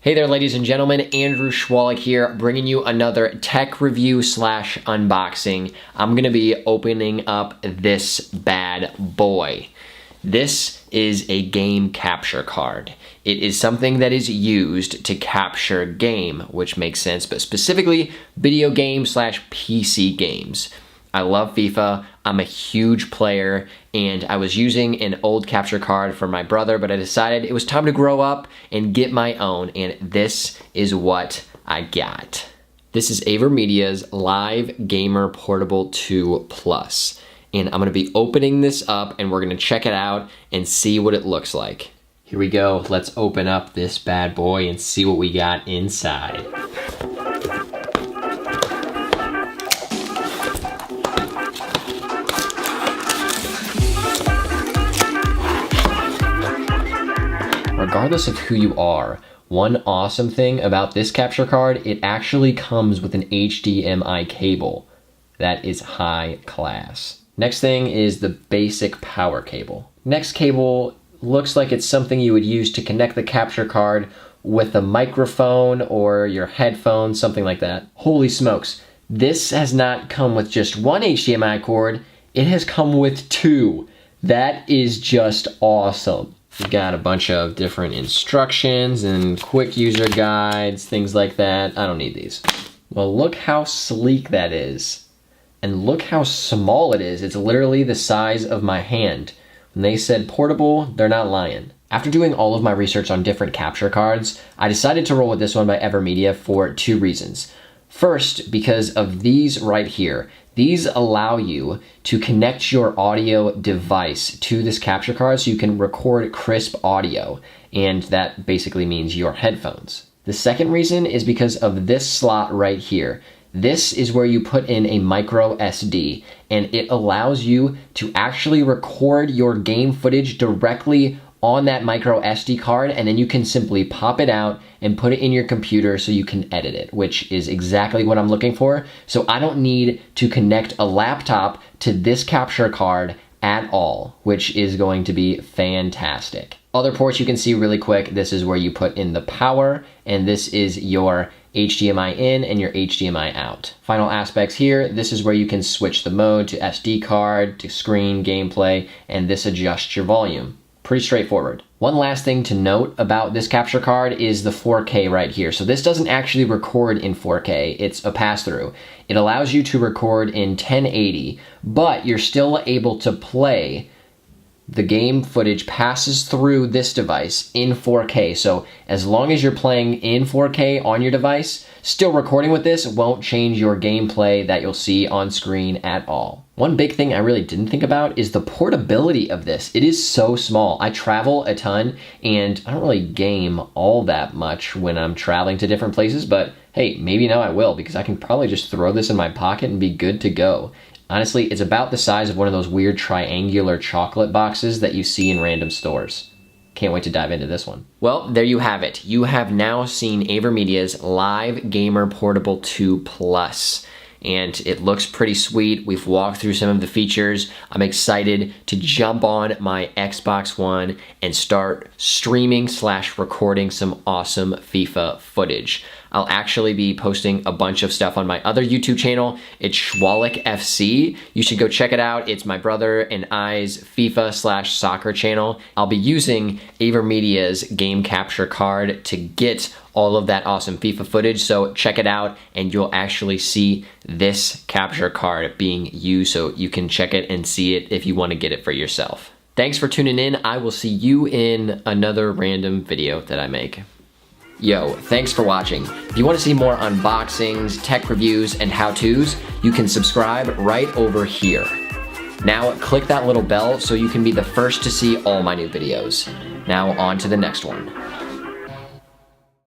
Hey there, ladies and gentlemen, Andrew Schwalik here, bringing you another tech review slash unboxing. I'm gonna be opening up this bad boy. This is a game capture card. It is something that is used to capture game, which makes sense, but specifically video game slash PC games. I love FIFA, I'm a huge player, and I was using an old capture card for my brother, but I decided it was time to grow up and get my own, and this is what I got. This is Avermedia's Live Gamer Portable 2 Plus, and I'm gonna be opening this up and we're gonna check it out and see what it looks like. Here we go, let's open up this bad boy and see what we got inside. Regardless of who you are, one awesome thing about this capture card, it actually comes with an HDMI cable. That is high class. Next thing is the basic power cable. Next cable looks like it's something you would use to connect the capture card with a microphone or your headphones, something like that. Holy smokes, this has not come with just one HDMI cord, it has come with two. That is just awesome. We've got a bunch of different instructions and quick user guides, things like that. I don't need these. Well, look how sleek that is. And look how small it is. It's literally the size of my hand. When they said portable, they're not lying. After doing all of my research on different capture cards, I decided to roll with this one by Avermedia for two reasons. First, because of these right here. These allow you to connect your audio device to this capture card so you can record crisp audio, and that basically means your headphones. The second reason is because of this slot right here. This is where you put in a micro SD, and it allows you to actually record your game footage directly on that micro SD card, and then you can simply pop it out and put it in your computer so you can edit it, which is exactly what I'm looking for. So I don't need to connect a laptop to this capture card at all, which is going to be fantastic. Other ports you can see really quick. This is where you put in the power, and this is your HDMI in and your HDMI out. Final aspects here, this is where you can switch the mode to SD card, to screen, gameplay, and this adjusts your volume. Pretty straightforward. One last thing to note about this capture card is the 4K right here. So this doesn't actually record in 4K, it's a pass-through. It allows you to record in 1080, but you're still able to play. The game footage passes through this device in 4K. So as long as you're playing in 4K on your device, still recording with this won't change your gameplay that you'll see on screen at all. One big thing I really didn't think about is the portability of this. It is so small. I travel a ton and I don't really game all that much when I'm traveling to different places, but hey, maybe now I will because I can probably just throw this in my pocket and be good to go. Honestly, it's about the size of one of those weird triangular chocolate boxes that you see in random stores. Can't wait to dive into this one. Well, there you have it. You have now seen Avermedia's Live Gamer Portable 2 Plus. And it looks pretty sweet. We've walked through some of the features. I'm excited to jump on my Xbox One and start streaming slash recording some awesome FIFA footage. I'll actually be posting a bunch of stuff on my other YouTube channel. It's Schwalik FC. You should go check it out. It's my brother and I's FIFA slash soccer channel. I'll be using Avermedia's game capture card to get all of that awesome FIFA footage. So check it out and you'll actually see this capture card being used so you can check it and see it if you want to get it for yourself. Thanks for tuning in. I will see you in another random video that I make. Yo, thanks for watching. If you want to see more unboxings, tech reviews, and how-tos, you can subscribe right over here. Now click that little bell so you can be the first to see all my new videos. Now on to the next one.